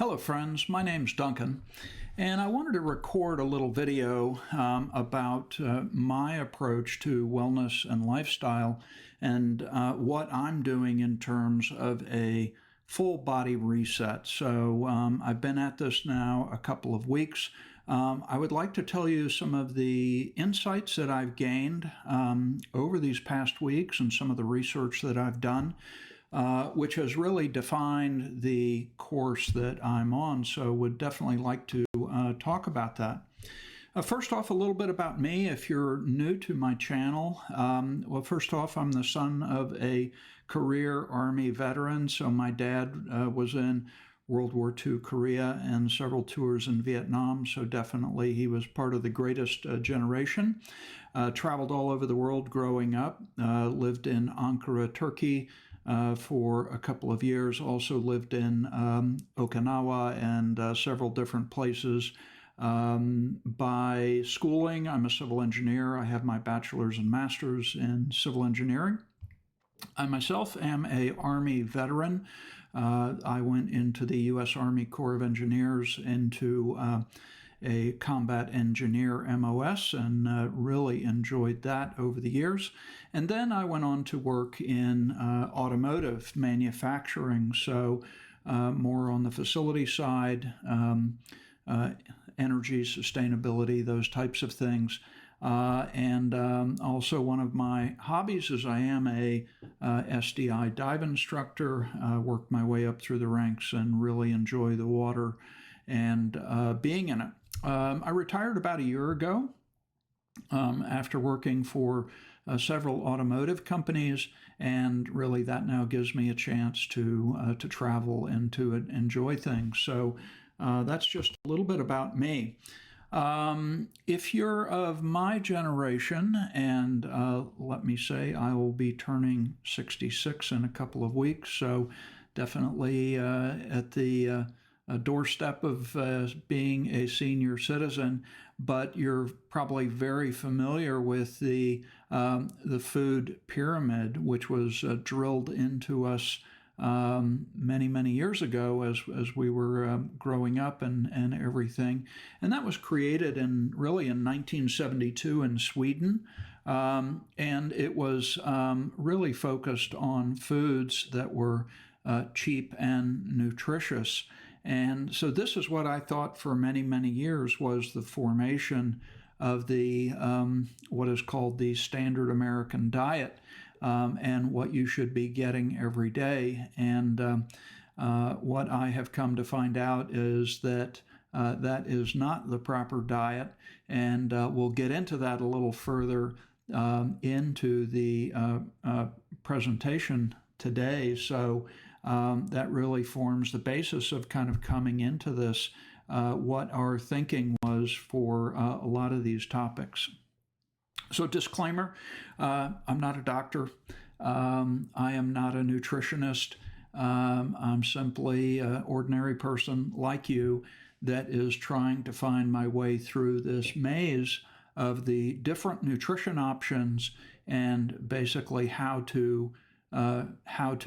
Hello friends, my name's Duncan, and I wanted to record a little video about my approach to wellness and lifestyle and what I'm doing in terms of a full body reset. So I've been at this now a couple of weeks. I would like to tell you some of the insights that I've gained over these past weeks and some of the research that I've done, which has really defined the course that I'm on. So would definitely like to talk about that. First off, a little bit about me. If you're new to my channel, well, first off, I'm the son of a career Army veteran. So my dad was in World War II Korea and several tours in Vietnam. So definitely he was part of the greatest generation. Traveled all over the world growing up. Lived in Ankara, Turkey for a couple of years. Also lived in Okinawa and several different places. By schooling, I'm a civil engineer. I have my bachelor's and master's in civil engineering. I myself am a Army veteran. I went into the U.S. Army Corps of Engineers into a combat engineer MOS and really enjoyed that over the years. And then I went on to work in automotive manufacturing, so more on the facility side, energy, sustainability, those types of things. And also one of my hobbies is I am a SDI dive instructor, worked my way up through the ranks and really enjoy the water and being in it. I retired about a year ago after working for several automotive companies, and really that now gives me a chance to travel and to enjoy things. So that's just a little bit about me. If you're of my generation, and let me say I will be turning 66 in a couple of weeks, so definitely at the doorstep of being a senior citizen, but you're probably very familiar with the food pyramid, which was drilled into us many years ago as we were growing up and everything. And that was created really in 1972 in Sweden. And it was really focused on foods that were cheap and nutritious. And so this is what I thought for many years was the formation of the what is called the standard American diet, and what you should be getting every day. And what I have come to find out is that that is not the proper diet, and we'll get into that a little further into the presentation today. So that really forms the basis of kind of coming into this, what our thinking was for a lot of these topics. So disclaimer, I'm not a doctor. I am not a nutritionist. I'm simply an ordinary person like you that is trying to find my way through this maze of the different nutrition options and basically how to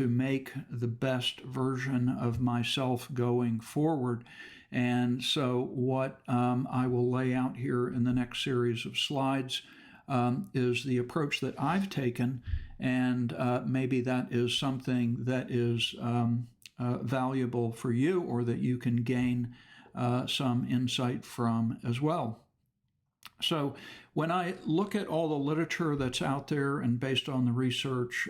make the best version of myself going forward. And so what I will lay out here in the next series of slides is the approach that I've taken, and maybe that is something that is valuable for you or that you can gain some insight from as well. So when I look at all the literature that's out there and based on the research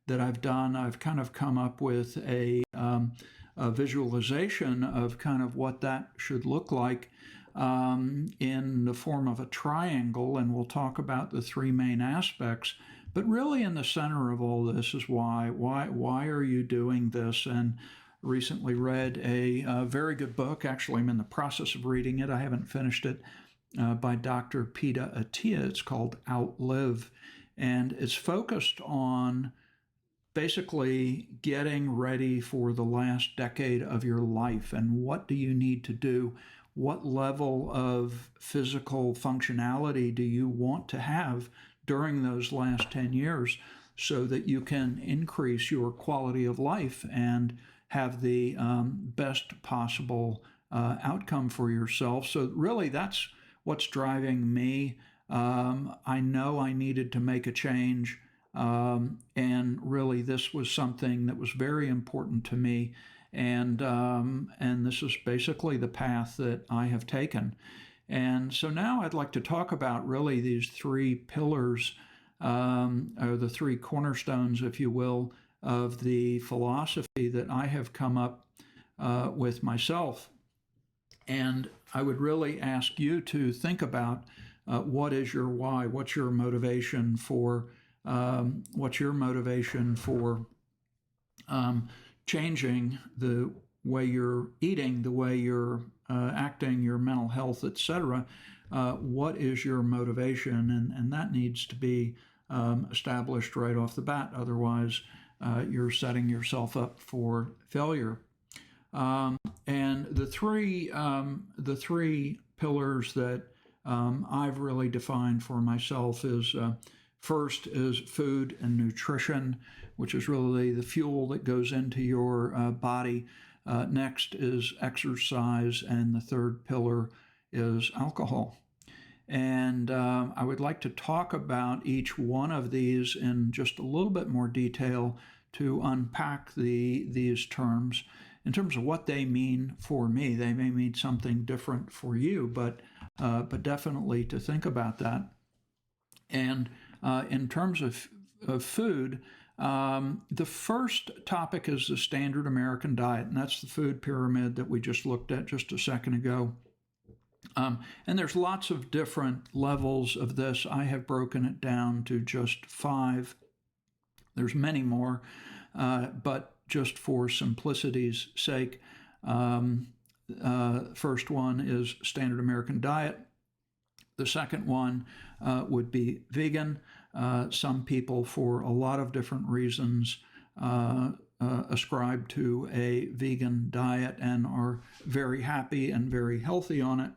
that I've done, I've kind of come up with a visualization of kind of what that should look like in the form of a triangle, and we'll talk about the three main aspects. But really in the center of all this is why are you doing this? And recently read a very good book. Actually, I'm in the process of reading it. I haven't finished it, by Dr. Peta Attia. It's called Outlive, and it's focused on basically getting ready for the last decade of your life and what do you need to do, what level of physical functionality do you want to have during those last 10 years so that you can increase your quality of life and have the best possible outcome for yourself. So really, that's what's driving me. I know I needed to make a change, and really, this was something that was very important to me. And this is basically the path that I have taken. And so now I'd like to talk about really these three pillars, or the three cornerstones, if you will, of the philosophy that I have come up with myself. And I would really ask you to think about what is your why, what's your motivation for, changing the way you're eating, the way you're acting, your mental health, etc. What is your motivation? And that needs to be established right off the bat. Otherwise, you're setting yourself up for failure. And the three pillars that I've really defined for myself is first is food and nutrition, which is really the fuel that goes into your body. Next is exercise, and the third pillar is alcohol. And I would like to talk about each one of these in just a little bit more detail to unpack these terms in terms of what they mean for me. They may mean something different for you, but definitely to think about that. And in terms of food, the first topic is the standard American diet, and that's the food pyramid that we just looked at just a second ago. And there's lots of different levels of this. I have broken it down to just 5. There's many more, but just for simplicity's sake, first one is standard American diet. The second one would be vegan. Some people, for a lot of different reasons, ascribe to a vegan diet and are very happy and very healthy on it,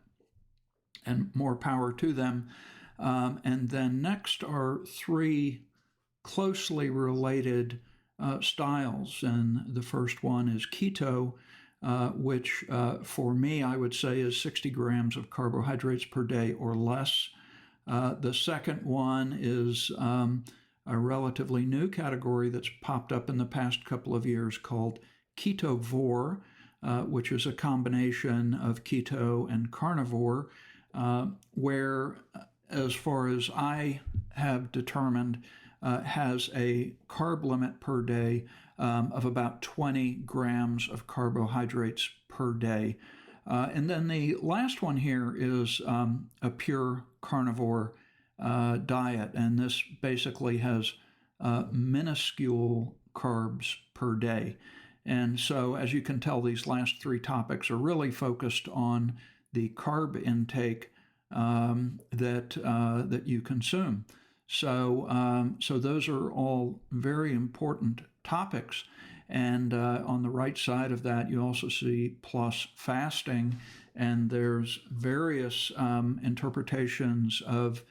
and more power to them. And then next are 3 closely related styles. And the first one is keto, which for me, I would say is 60 grams of carbohydrates per day or less. The second one is a relatively new category that's popped up in the past couple of years called ketovore, which is a combination of keto and carnivore, where, as far as I have determined, has a carb limit per day of about 20 grams of carbohydrates per day. And then the last one here is a pure carnivore diet, and this basically has minuscule carbs per day. And so, as you can tell, these last 3 topics are really focused on the carb intake that you consume. So those are all very important topics. And on the right side of that, you also see plus fasting, and there's various interpretations of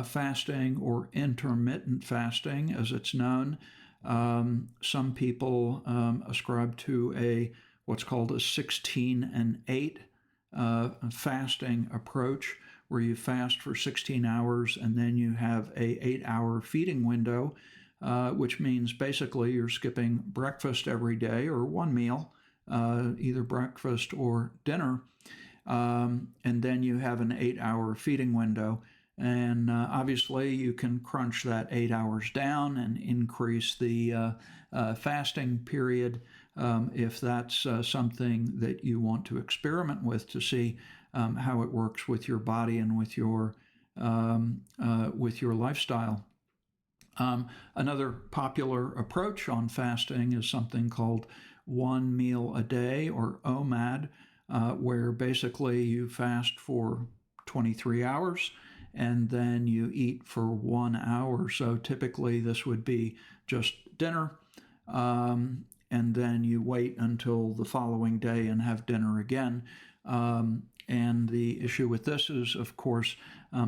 fasting, or intermittent fasting, as it's known. Some people ascribe to what's called a 16 and 8 fasting approach, where you fast for 16 hours and then you have a 8-hour feeding window, which means basically you're skipping breakfast every day, or one meal, either breakfast or dinner, and then you have an 8-hour feeding window. And obviously you can crunch that 8 hours down and increase the fasting period if that's something that you want to experiment with, to see how it works with your body and with your lifestyle. Another popular approach on fasting is something called one meal a day, or OMAD, where basically you fast for 23 hours and then you eat for 1 hour. So typically this would be just dinner, and then you wait until the following day and have dinner again. And the issue with this is, of course,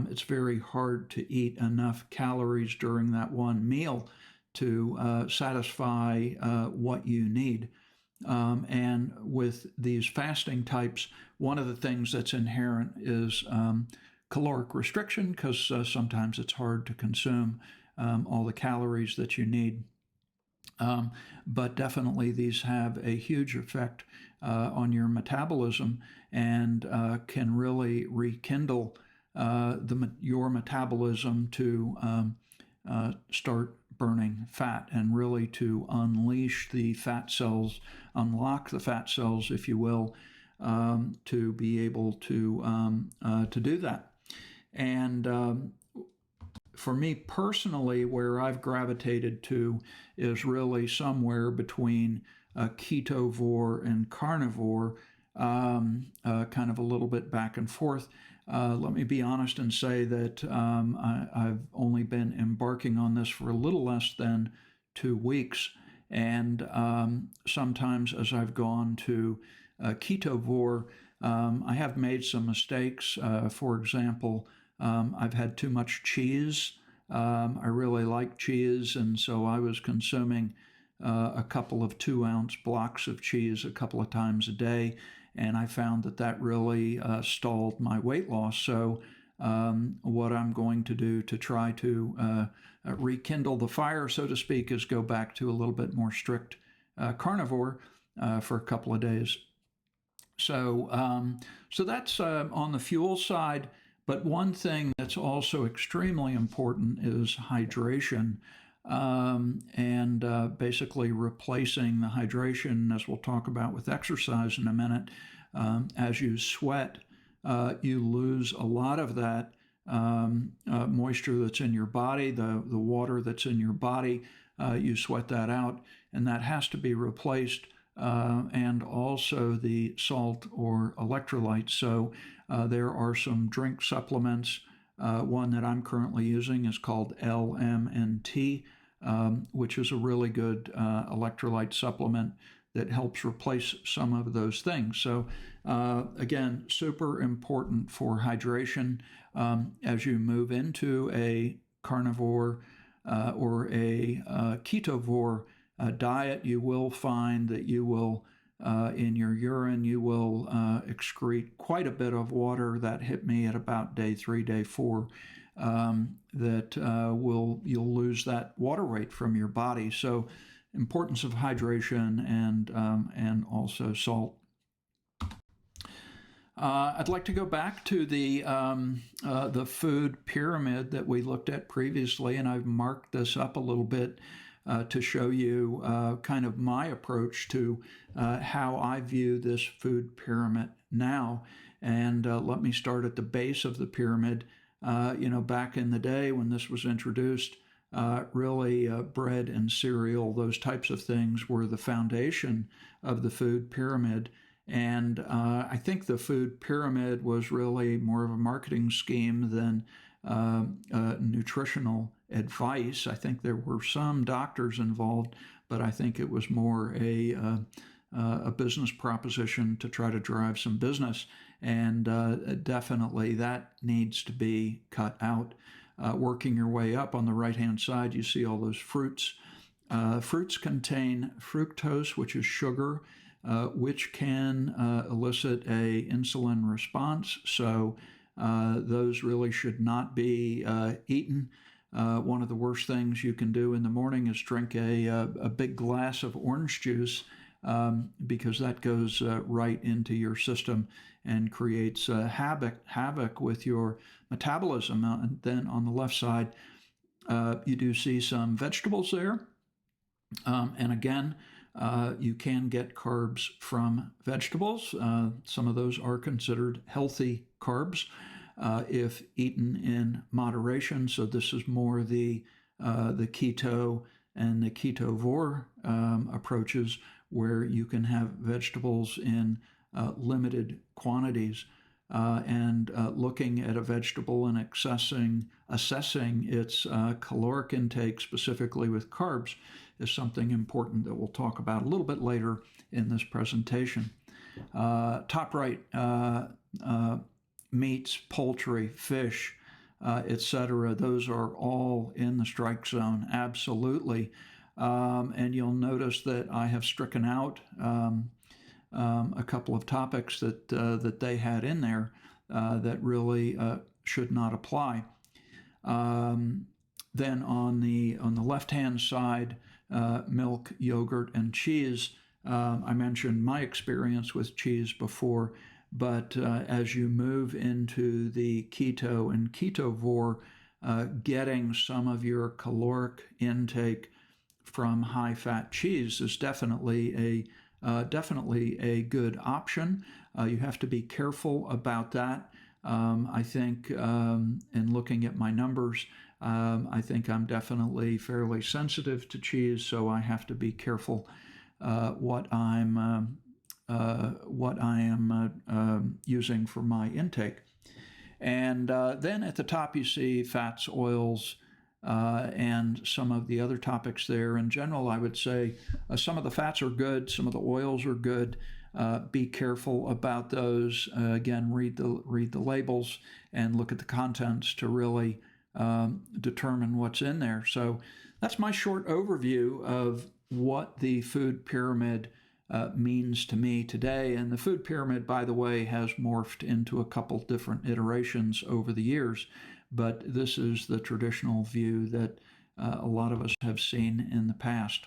it's very hard to eat enough calories during that one meal to satisfy what you need. And with these fasting types, one of the things that's inherent is caloric restriction, because sometimes it's hard to consume all the calories that you need. But definitely, these have a huge effect on your metabolism and can really rekindle your metabolism to start burning fat and really to unleash the fat cells, unlock the fat cells, if you will, to be able to do that. And for me personally, where I've gravitated to is really somewhere between ketovore and carnivore, kind of a little bit back and forth. Let me be honest and say that I've only been embarking on this for a little less than 2 weeks. And sometimes as I've gone to ketovore, I have made some mistakes. For example, I've had too much cheese. I really like cheese, and so I was consuming a couple of 2-ounce blocks of cheese a couple of times a day, and I found that really stalled my weight loss. So what I'm going to do to try to rekindle the fire, so to speak, is go back to a little bit more strict carnivore for a couple of days. So that's on the fuel side. But one thing that's also extremely important is hydration, and basically replacing the hydration, as we'll talk about with exercise in a minute. As you sweat, you lose a lot of that moisture that's in your body, the water that's in your body. You sweat that out, and that has to be replaced. And also the salt or electrolytes. So there are some drink supplements. One that I'm currently using is called LMNT, which is a really good electrolyte supplement that helps replace some of those things. So again, super important for hydration as you move into a carnivore or a ketovore diet. You will find that you will, in your urine, you will excrete quite a bit of water. That hit me at about day 3, day 4. You'll lose that water weight from your body. So, importance of hydration and also salt. I'd like to go back to the food pyramid that we looked at previously, and I've marked this up a little bit to show you kind of my approach to how I view this food pyramid now. And let me start at the base of the pyramid. Back in the day when this was introduced, really bread and cereal, those types of things were the foundation of the food pyramid. And I think the food pyramid was really more of a marketing scheme than nutritional advice. I think there were some doctors involved, but I think it was more a business proposition to try to drive some business. And definitely that needs to be cut out. Working your way up on the right-hand side, you see all those fruits. Fruits contain fructose, which is sugar, which can elicit a insulin response. So those really should not be eaten. One of the worst things you can do in the morning is drink a big glass of orange juice, because that goes right into your system and creates havoc with your metabolism. And then on the left side, you do see some vegetables there. And again, you can get carbs from vegetables. Some of those are considered healthy carbs if eaten in moderation. So this is more the keto and the ketovore approaches, where you can have vegetables in limited quantities. And looking at a vegetable and assessing its caloric intake, specifically with carbs, is something important that we'll talk about a little bit later in this presentation. Top right, meats, poultry, fish, etc. Those are all in the strike zone, absolutely. And you'll notice that I have stricken out a couple of topics that they had in there that really should not apply. Then on the left-hand side, milk, yogurt, and cheese. I mentioned my experience with cheese before, but as you move into the keto and ketovore, getting some of your caloric intake from high-fat cheese is definitely a good option. You have to be careful about that. I think in looking at my numbers, I think I'm definitely fairly sensitive to cheese, so I have to be careful what I am using for my intake. And then at the top you see fats, oils, and some of the other topics there. In general, I would say some of the fats are good, some of the oils are good. Be careful about those. Again, read the labels and look at the contents to really determine what's in there. So that's my short overview of what the food pyramid means to me today. And the food pyramid, by the way, has morphed into a couple different iterations over the years, but this is the traditional view that a lot of us have seen in the past.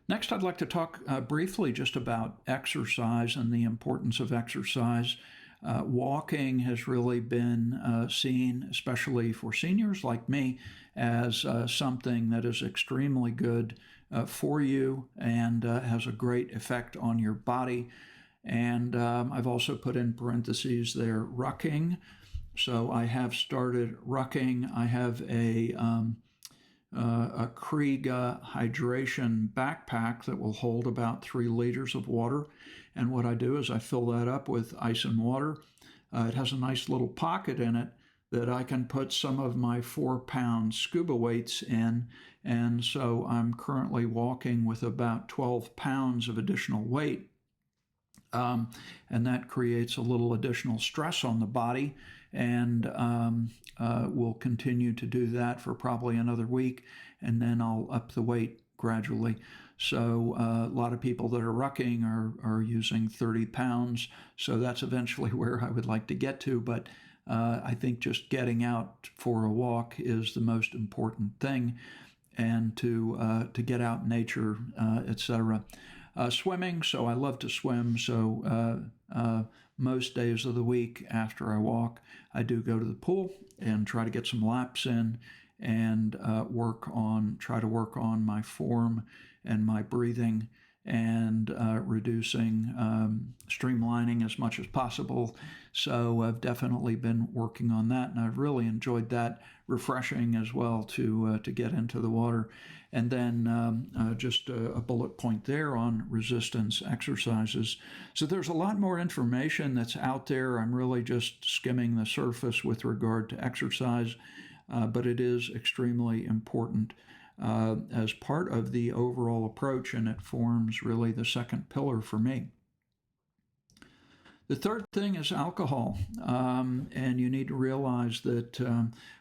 Next, I'd like to talk briefly just about exercise and the importance of exercise. Walking has really been seen, especially for seniors like me, as something that is extremely good for you and has a great effect on your body. And I've also put in parentheses there, rucking. So I have started rucking. I have a Kriega hydration backpack that will hold about 3 liters of water. And what I do is I fill that up with ice and water. It has a nice little pocket in it that I can put some of my 4-pound scuba weights in. And so I'm currently walking with about 12 pounds of additional weight. And that creates a little additional stress on the body. And we'll continue to do that for probably another week, and then I'll up the weight gradually. So a lot of people that are rucking are using 30 pounds, so that's eventually where I would like to get to, but I think just getting out for a walk is the most important thing, and to get out in nature, etc. Swimming, so I love to swim, so most days of the week after I walk, I do go to the pool and try to get some laps in and try to work on my form and my breathing and reducing, streamlining as much as possible. So I've definitely been working on that, and I've really enjoyed that. Refreshing as well to get into the water. And then just a bullet point there on resistance exercises. So there's a lot more information that's out there. I'm really just skimming the surface with regard to exercise, but it is extremely important as part of the overall approach, and it forms really the second pillar for me. The third thing is alcohol, and you need to realize that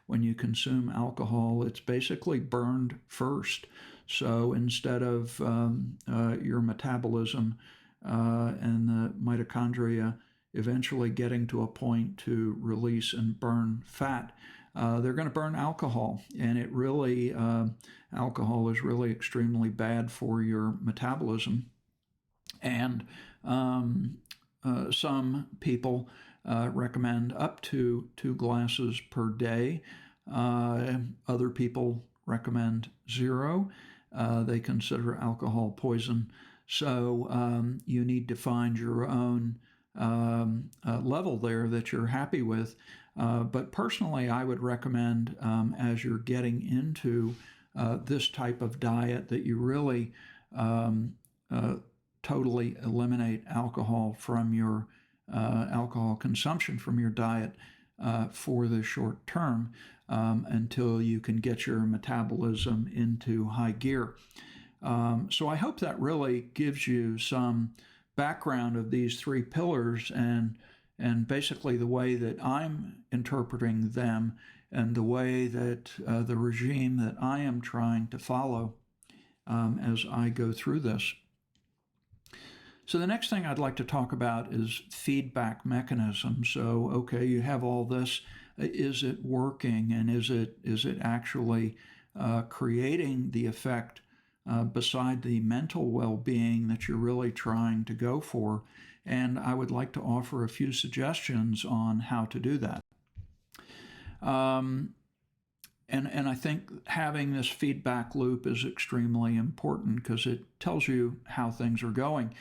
when you consume alcohol, it's basically burned first. So instead of your metabolism and the mitochondria eventually getting to a point to release and burn fat, they're going to burn alcohol, and alcohol is really extremely bad for your metabolism. And some people recommend up to 2 glasses per day. Other people recommend 0. They consider alcohol poison. So you need to find your own level there that you're happy with. But personally, I would recommend as you're getting into this type of diet that you really totally eliminate alcohol from your alcohol consumption from your diet for the short term until you can get your metabolism into high gear. So I hope that really gives you some background of these 3 pillars and basically the way that I'm interpreting them and the way that the regime that I am trying to follow as I go through this. So the next thing I'd like to talk about is feedback mechanisms. So, okay, you have all this. Is it working, and is it actually creating the effect beside the mental well-being that you're really trying to go for? And I would like to offer a few suggestions on how to do that. And I think having this feedback loop is extremely important because it tells you how things are going.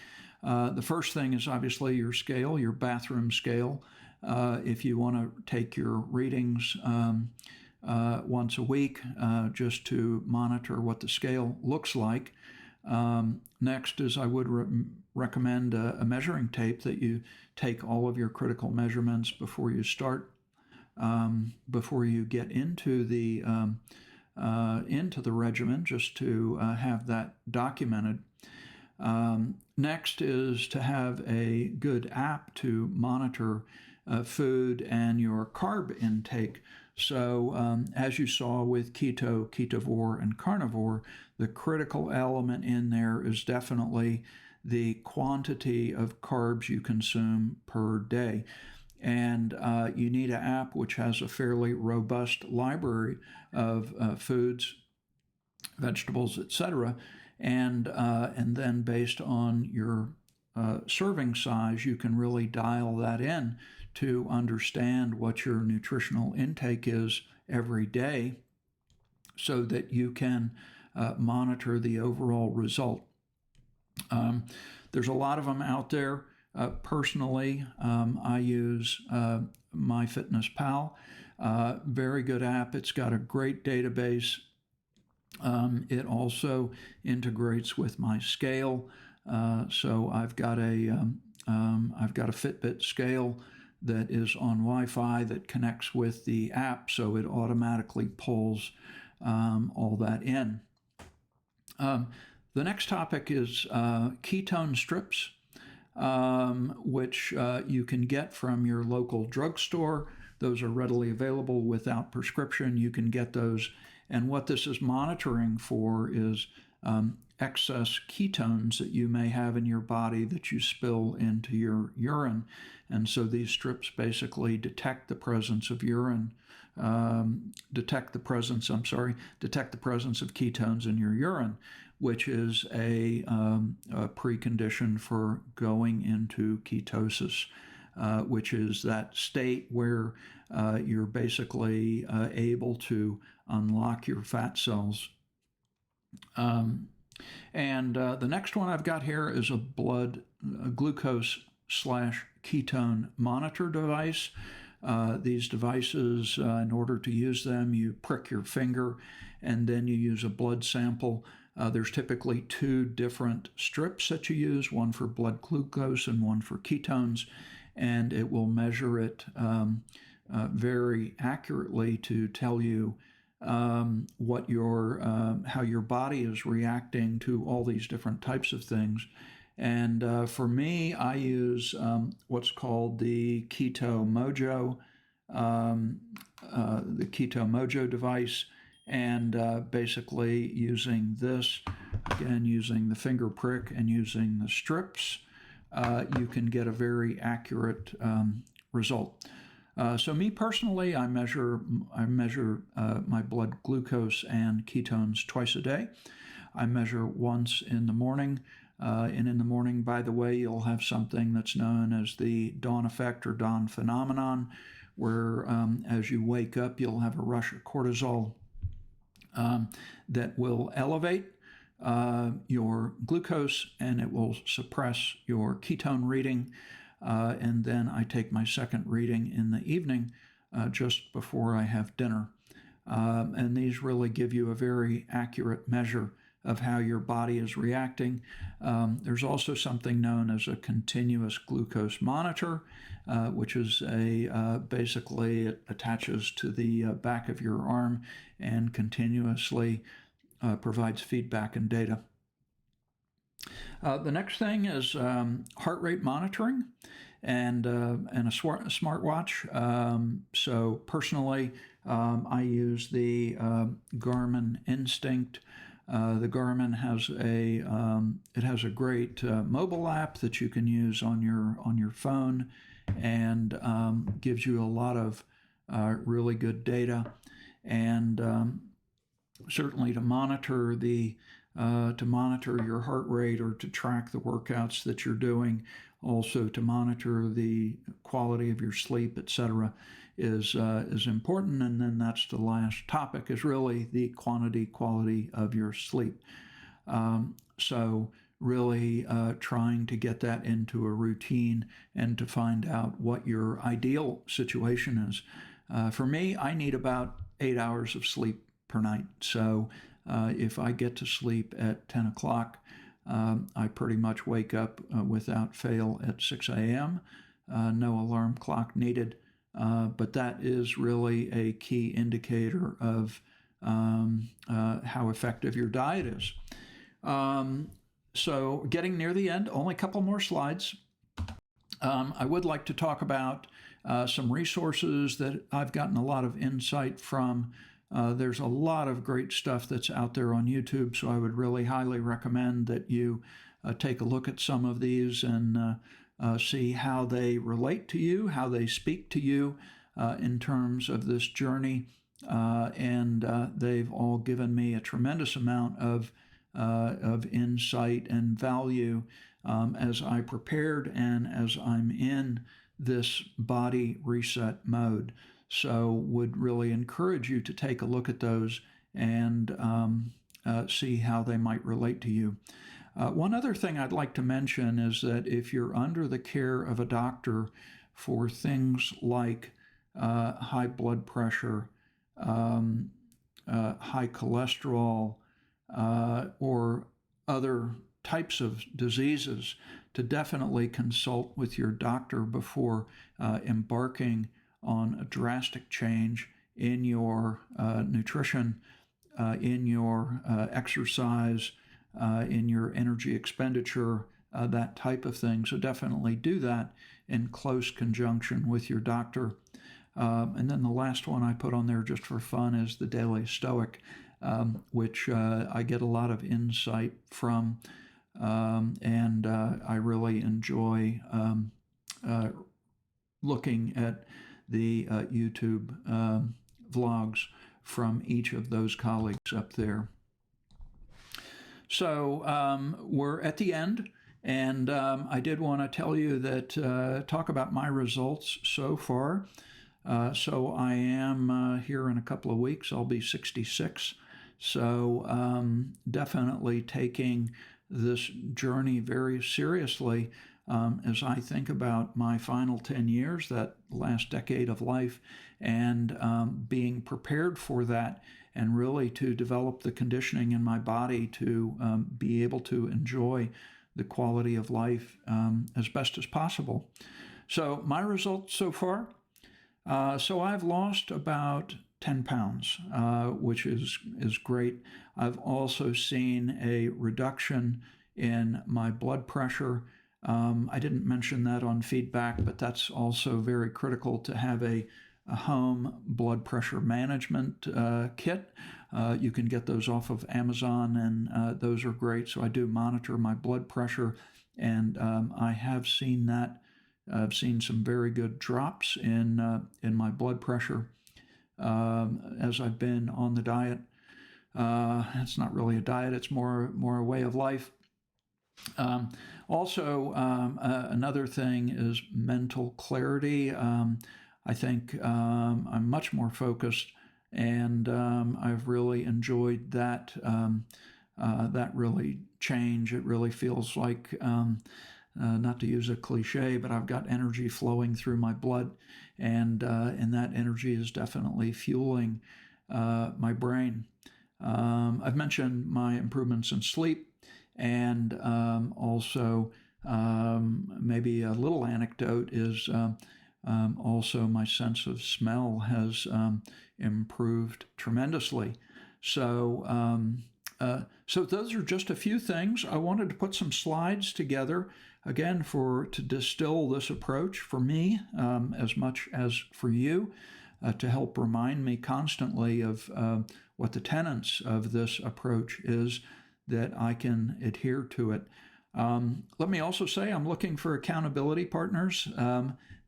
The first thing is obviously your scale, your bathroom scale. If you want to take your readings once a week just to monitor what the scale looks like. Next is I would recommend a measuring tape that you take all of your critical measurements before you start, before you get into the regimen, just to have that documented. Next is to have a good app to monitor food and your carb intake. So as you saw with keto, ketovore, and carnivore, the critical element in there is definitely the quantity of carbs you consume per day. And you need an app which has a fairly robust library of foods, vegetables, etc. And then based on your serving size, you can really dial that in to understand what your nutritional intake is every day so that you can monitor the overall result. There's a lot of them out there. Personally, I use MyFitnessPal. Very good app. It's got a great database. It also integrates with my scale. So I've got a Fitbit scale that is on Wi-Fi that connects with the app, so it automatically pulls all that in. The next topic is ketone strips, which you can get from your local drugstore. Those are readily available without prescription. You can get those. And what this is monitoring for is excess ketones that you may have in your body that you spill into your urine. And so these strips basically detect the presence of detect the presence of ketones in your urine, which is a precondition for going into ketosis, which is that state where you're basically able to unlock your fat cells. And the next one I've got here is a blood glucose/ketone monitor device. These devices, in order to use them, you prick your finger and then you use a blood sample. There's typically two different strips that you use, one for blood glucose and one for ketones, and it will measure it very accurately to tell you what how your body is reacting to all these different types of things. And for me, I use what's called the Keto Mojo device, and basically using this, again using the finger prick and using the strips, you can get a very accurate result. So me personally, I measure my blood glucose and ketones twice a day. I measure once in the morning. And in the morning, by the way, you'll have something that's known as the dawn effect or dawn phenomenon, where as you wake up, you'll have a rush of cortisol that will elevate your glucose and it will suppress your ketone reading. And then I take my second reading in the evening just before I have dinner. And these really give you a very accurate measure of how your body is reacting. There's also something known as a continuous glucose monitor, which is basically it attaches to the back of your arm and continuously provides feedback and data. The next thing is heart rate monitoring and a smartwatch. So personally, I use the Garmin Instinct The Garmin has a great mobile app that you can use on your phone, and gives you a lot of really good data, and certainly to monitor your heart rate, or to track the workouts that you're doing, also to monitor the quality of your sleep, etc., is important. And then that's the last topic, is really the quality of your sleep. So really trying to get that into a routine and to find out what your ideal situation is. For me, I need about 8 hours of sleep per night. So if I get to sleep at 10 o'clock, I pretty much wake up without fail at 6 a.m. No alarm clock needed. But that is really a key indicator of how effective your diet is. So getting near the end, only a couple more slides. I would like to talk about some resources that I've gotten a lot of insight from. There's a lot of great stuff that's out there on YouTube, so I would really highly recommend that you take a look at some of these and see how they relate to you, how they speak to you in terms of this journey. And they've all given me a tremendous amount of insight and value as I prepared and as I'm in this body reset mode. So would really encourage you to take a look at those and see how they might relate to you. One other thing I'd like to mention is that if you're under the care of a doctor for things like high blood pressure, high cholesterol, or other types of diseases, to definitely consult with your doctor before embarking on a drastic change in your nutrition, in your exercise, in your energy expenditure, that type of thing. So definitely do that in close conjunction with your doctor. And then the last one I put on there just for fun is the Daily Stoic, which I get a lot of insight from, and I really enjoy looking at the YouTube vlogs from each of those colleagues up there. So we're at the end, and I did want to tell you that talk about my results so far. So I am here in a couple of weeks. I'll be 66. So definitely taking this journey very seriously as I think about my final 10 years, that last decade of life, and being prepared for that, and really to develop the conditioning in my body to be able to enjoy the quality of life as best as possible. So my results so far, so I've lost about 10 pounds, which is great. I've also seen a reduction in my blood pressure. I didn't mention that on feedback, but that's also very critical to have a home blood pressure management kit. You can get those off of Amazon, and those are great. So I do monitor my blood pressure, and I have seen that. I've seen some very good drops in my blood pressure as I've been on the diet. It's not really a diet; it's more a way of life. Also, another thing is mental clarity. I think I'm much more focused, and I've really enjoyed that. That really change. It really feels like, not to use a cliche, but I've got energy flowing through my blood, and that energy is definitely fueling my brain. I've mentioned my improvements in sleep. And also, maybe a little anecdote is also my sense of smell has improved tremendously. So, so those are just a few things. I wanted to put some slides together again to distill this approach for me as much as for you. to help remind me constantly of what the tenets of this approach is, that I can adhere to it. Let me also say I'm looking for accountability partners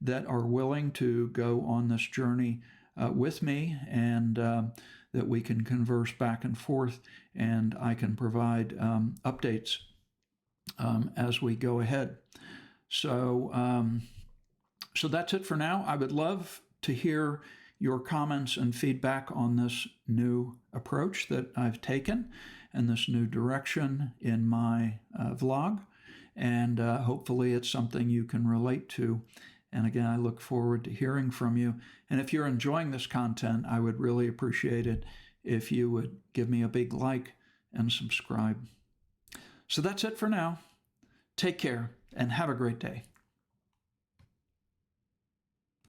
that are willing to go on this journey with me, and that we can converse back and forth, and I can provide updates as we go ahead. So, so that's it for now. I would love to hear your comments and feedback on this new approach that I've taken and this new direction in my vlog. And hopefully it's something you can relate to. And again, I look forward to hearing from you. And if you're enjoying this content, I would really appreciate it if you would give me a big like and subscribe. So that's it for now. Take care and have a great day.